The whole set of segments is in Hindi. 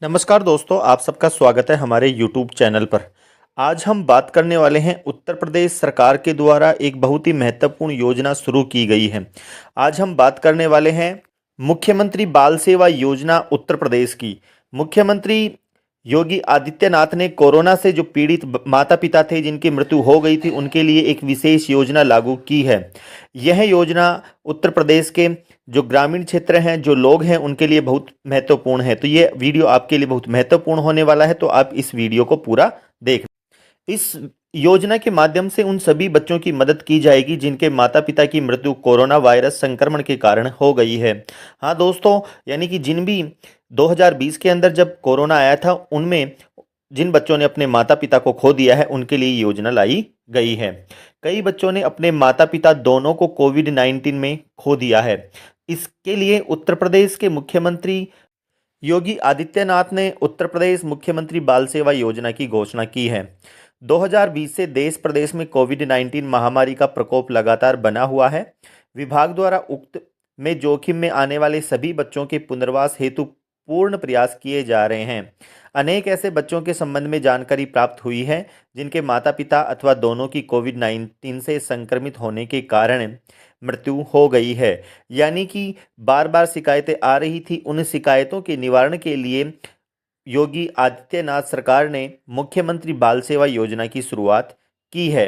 नमस्कार दोस्तों, आप सबका स्वागत है हमारे YouTube चैनल पर। आज हम बात करने वाले हैं उत्तर प्रदेश सरकार के द्वारा एक बहुत ही महत्वपूर्ण योजना शुरू की गई है। आज हम बात करने वाले हैं मुख्यमंत्री बाल सेवा योजना उत्तर प्रदेश की। मुख्यमंत्री योगी आदित्यनाथ ने कोरोना से जो पीड़ित माता पिता थे जिनकी मृत्यु हो गई थी उनके लिए एक विशेष योजना लागू की है। यह योजना उत्तर प्रदेश के जो ग्रामीण क्षेत्र हैं, जो लोग हैं, उनके लिए बहुत महत्वपूर्ण है। तो ये वीडियो आपके लिए बहुत महत्वपूर्ण होने वाला है, तो आप इस वीडियो को पूरा देख। इस योजना के माध्यम से उन सभी बच्चों की मदद की जाएगी जिनके माता पिता की मृत्यु कोरोना वायरस संक्रमण के कारण हो गई है। हाँ दोस्तों, यानी कि जिन भी 2020 के अंदर जब कोरोना आया था उनमें जिन बच्चों ने अपने माता पिता को खो दिया है उनके लिए योजना लाई गई है। कई बच्चों ने अपने माता पिता दोनों को कोविड-19 में खो दिया है। इसके लिए उत्तर प्रदेश के मुख्यमंत्री योगी आदित्यनाथ ने उत्तर प्रदेश मुख्यमंत्री बाल सेवा योजना की घोषणा की है। 2020 से देश प्रदेश में कोविड-19 महामारी का प्रकोप लगातार बना हुआ है। विभाग द्वारा उक्त में जोखिम में आने वाले सभी बच्चों के पुनर्वास हेतु पूर्ण प्रयास किए जा रहे हैं। अनेक ऐसे बच्चों के संबंध में जानकारी प्राप्त हुई है जिनके माता पिता अथवा दोनों की कोविड-19 से संक्रमित होने के कारण मृत्यु हो गई है। यानी कि बार बार शिकायतें आ रही थी। उन शिकायतों के निवारण के लिए योगी आदित्यनाथ सरकार ने मुख्यमंत्री बाल सेवा योजना की शुरुआत की है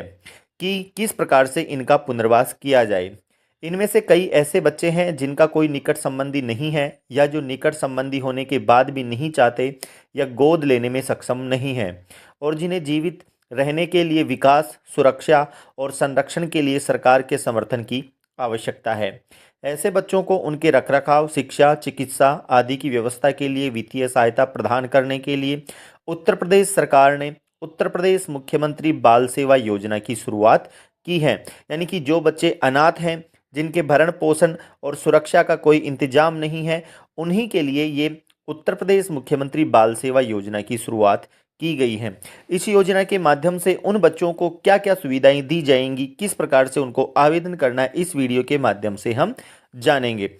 कि किस प्रकार से इनका पुनर्वास किया जाए। इनमें से कई ऐसे बच्चे हैं जिनका कोई निकट संबंधी नहीं है या जो निकट संबंधी होने के बाद भी नहीं चाहते या गोद लेने में सक्षम नहीं है और जिन्हें जीवित रहने के लिए विकास, सुरक्षा और संरक्षण के लिए सरकार के समर्थन की आवश्यकता है। ऐसे बच्चों को उनके रखरखाव, शिक्षा, चिकित्सा आदि की व्यवस्था के लिए वित्तीय सहायता प्रदान करने के लिए उत्तर प्रदेश सरकार ने उत्तर प्रदेश मुख्यमंत्री बाल सेवा योजना की शुरुआत की है। यानी कि जो बच्चे अनाथ हैं, जिनके भरण पोषण और सुरक्षा का कोई इंतजाम नहीं है, उन्हीं के लिए ये उत्तर प्रदेश मुख्यमंत्री बाल सेवा योजना की शुरुआत की गई है। इस योजना के माध्यम से उन बच्चों को क्या क्या सुविधाएं दी जाएंगी, किस प्रकार से उनको आवेदन करना है, इस वीडियो के माध्यम से हम जानेंगे।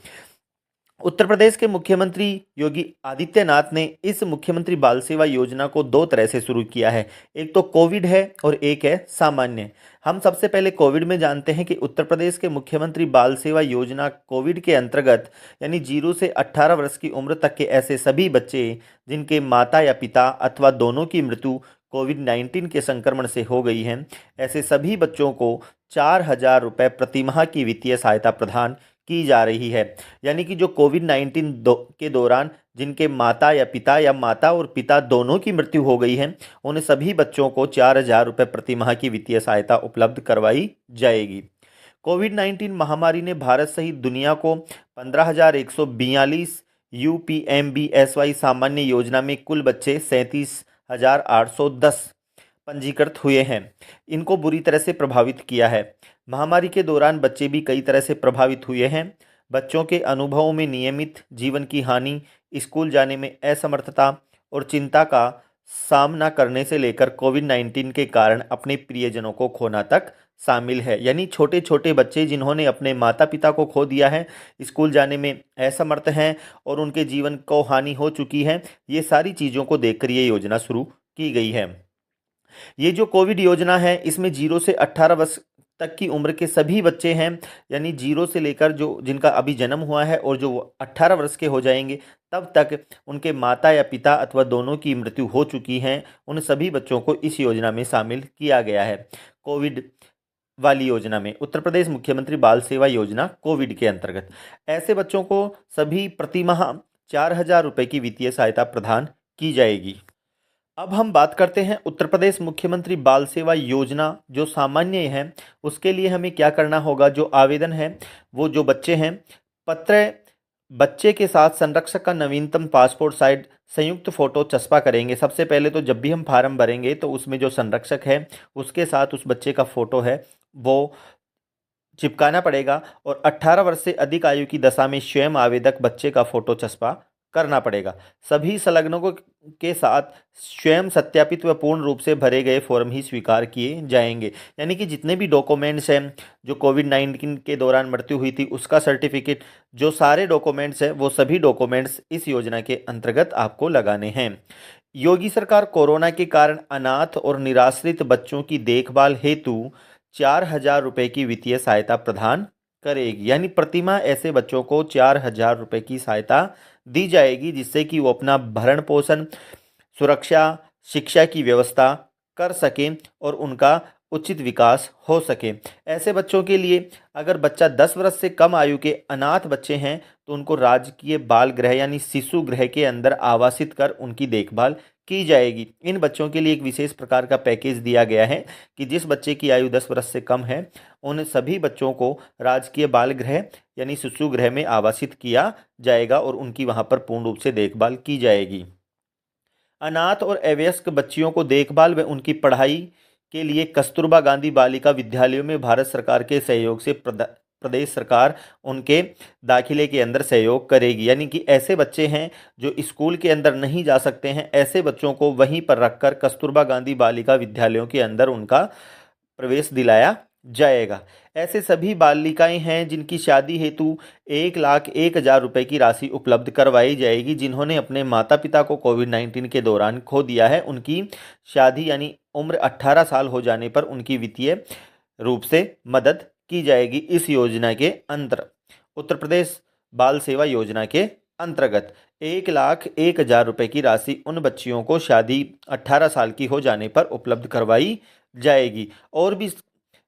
उत्तर प्रदेश के मुख्यमंत्री योगी आदित्यनाथ ने इस मुख्यमंत्री बाल सेवा योजना को दो तरह से शुरू किया है। एक तो कोविड है और एक है सामान्य। हम सबसे पहले कोविड में जानते हैं कि उत्तर प्रदेश के मुख्यमंत्री बाल सेवा योजना कोविड के अंतर्गत यानी 0 से 18 वर्ष की उम्र तक के ऐसे सभी बच्चे जिनके माता या पिता अथवा दोनों की मृत्यु कोविड-19 के संक्रमण से हो गई है, ऐसे सभी बच्चों को 4,000 रुपये प्रतिमाह की वित्तीय सहायता प्रदान की जा रही है। यानी कि जो कोविड-19 के दौरान जिनके माता या माता और पिता दोनों की मृत्यु हो गई है, उन सभी बच्चों को 4,000 रुपये प्रतिमाह की वित्तीय सहायता उपलब्ध करवाई जाएगी। कोविड-19 महामारी ने भारत सहित दुनिया को 15,142 यूपीएमबीएसवाई सामान्य योजना में कुल बच्चे 37,810 पंजीकृत हुए हैं, इनको बुरी तरह से प्रभावित किया है। महामारी के दौरान बच्चे भी कई तरह से प्रभावित हुए हैं। बच्चों के अनुभवों में नियमित जीवन की हानि, स्कूल जाने में असमर्थता और चिंता का सामना करने से लेकर कोविड-19 के कारण अपने प्रियजनों को खोना तक शामिल है। यानी छोटे छोटे बच्चे जिन्होंने अपने माता पिता को खो दिया है, स्कूल जाने में असमर्थ हैं और उनके जीवन को हानि हो चुकी है, ये सारी चीज़ों को देखकर ये योजना शुरू की गई है। ये जो कोविड योजना है इसमें 0 से 18 वर्ष तक की उम्र के सभी बच्चे हैं। यानी 0 से लेकर जो जिनका अभी जन्म हुआ है और जो 18 वर्ष के हो जाएंगे तब तक उनके माता या पिता अथवा दोनों की मृत्यु हो चुकी है, उन सभी बच्चों को इस योजना में शामिल किया गया है। कोविड वाली योजना में उत्तर प्रदेश मुख्यमंत्री बाल सेवा योजना कोविड के अंतर्गत ऐसे बच्चों को सभी प्रतिमाह 4,000 रुपये की वित्तीय सहायता प्रदान की जाएगी। अब हम बात करते हैं उत्तर प्रदेश मुख्यमंत्री बाल सेवा योजना जो सामान्य है उसके लिए हमें क्या करना होगा। जो आवेदन है वो जो बच्चे हैं, पत्र बच्चे के साथ संरक्षक का नवीनतम पासपोर्ट साइज संयुक्त फोटो चस्पा करेंगे। सबसे पहले तो जब भी हम फार्म भरेंगे तो उसमें जो संरक्षक है उसके साथ उस बच्चे का फोटो है वो चिपकाना पड़ेगा और 18 वर्ष से अधिक आयु की दशा में स्वयं आवेदक बच्चे का फोटो चस्पा करना पड़ेगा। सभी संलग्नकों के साथ स्वयं सत्यापित व पूर्ण रूप से भरे गए फॉर्म ही स्वीकार किए जाएंगे। यानी कि जितने भी डॉक्यूमेंट्स हैं, जो कोविड-19 के दौरान मृत्यु हुई थी उसका सर्टिफिकेट, जो सारे डॉक्यूमेंट्स हैं वो सभी डॉक्यूमेंट्स इस योजना के अंतर्गत आपको लगाने हैं। योगी सरकार कोरोना के कारण अनाथ और निराश्रित बच्चों की देखभाल हेतु 4,000 रुपए की वित्तीय सहायता प्रदान करेगी। यानी प्रतिमाह ऐसे बच्चों को 4,000 रुपए की सहायता दी जाएगी, जिससे कि वो अपना भरण पोषण, सुरक्षा, शिक्षा की व्यवस्था कर सकें और उनका उचित विकास हो सके। ऐसे बच्चों के लिए अगर बच्चा 10 वर्ष से कम आयु के अनाथ बच्चे हैं तो उनको राजकीय बाल गृह यानी शिशु गृह के अंदर आवासित कर उनकी देखभाल की जाएगी। इन बच्चों के लिए एक विशेष प्रकार का पैकेज दिया गया है कि जिस बच्चे की आयु 10 वर्ष से कम है उन सभी बच्चों को राजकीय बाल गृह यानी शिशु गृह में आवासित किया जाएगा और उनकी वहां पर पूर्ण रूप से देखभाल की जाएगी। अनाथ और अवयस्क बच्चियों को देखभाल व उनकी पढ़ाई के लिए कस्तूरबा गांधी बालिका विद्यालयों में भारत सरकार के सहयोग से प्रदेश सरकार उनके दाखिले के अंदर सहयोग करेगी। यानी कि ऐसे बच्चे हैं जो स्कूल के अंदर नहीं जा सकते हैं, ऐसे बच्चों को वहीं पर रखकर कस्तूरबा गांधी बालिका विद्यालयों के अंदर उनका प्रवेश दिलाया जाएगा। ऐसे सभी बालिकाएं हैं जिनकी शादी हेतु 1,01,000 रुपए की राशि उपलब्ध करवाई जाएगी। जिन्होंने अपने माता पिता को कोविड-19 के दौरान खो दिया है, उनकी शादी यानी उम्र 18 साल हो जाने पर उनकी वित्तीय रूप से मदद की जाएगी। इस योजना के अंतर उत्तर प्रदेश बाल सेवा योजना के अंतर्गत 1,01,000 रुपए की राशि उन बच्चियों को शादी 18 साल की हो जाने पर उपलब्ध करवाई जाएगी। और भी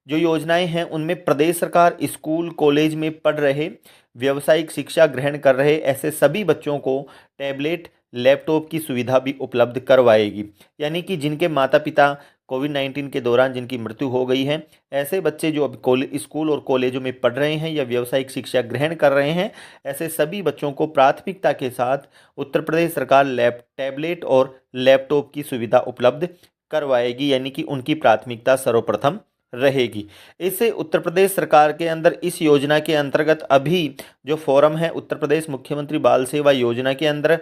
जो योजनाएं हैं उनमें प्रदेश सरकार स्कूल कॉलेज में पढ़ रहे, व्यावसायिक शिक्षा ग्रहण कर रहे ऐसे सभी बच्चों को टैबलेट, लैपटॉप की सुविधा भी उपलब्ध करवाएगी। यानी कि जिनके माता पिता कोविड-19 के दौरान जिनकी मृत्यु हो गई है, ऐसे बच्चे जो अब स्कूल और कॉलेजों में पढ़ रहे हैं या व्यावसायिक शिक्षा ग्रहण कर रहे हैं, ऐसे सभी बच्चों को प्राथमिकता के साथ उत्तर प्रदेश सरकार टैबलेट और लैपटॉप की सुविधा उपलब्ध करवाएगी। यानी कि उनकी प्राथमिकता सर्वप्रथम रहेगी। इससे उत्तर प्रदेश सरकार के अंदर इस योजना के अंतर्गत अभी जो फॉर्म है उत्तर प्रदेश मुख्यमंत्री बाल सेवा योजना के अंदर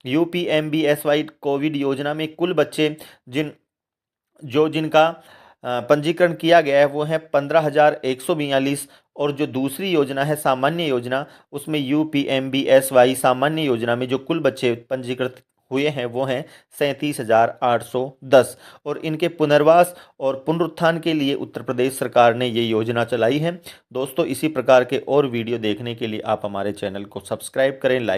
UPMBSY कोविड योजना में कुल बच्चे जिनका पंजीकरण किया गया है वो है 15,142। और जो दूसरी योजना है सामान्य योजना, उसमें UPMBSY सामान्य योजना में जो कुल बच्चे पंजीकृत हुए हैं वो हैं 37,810। और इनके पुनर्वास और पुनरुत्थान के लिए उत्तर प्रदेश सरकार ने ये योजना चलाई है। दोस्तों, इसी प्रकार के और वीडियो देखने के लिए आप हमारे चैनल को सब्सक्राइब करें, लाइक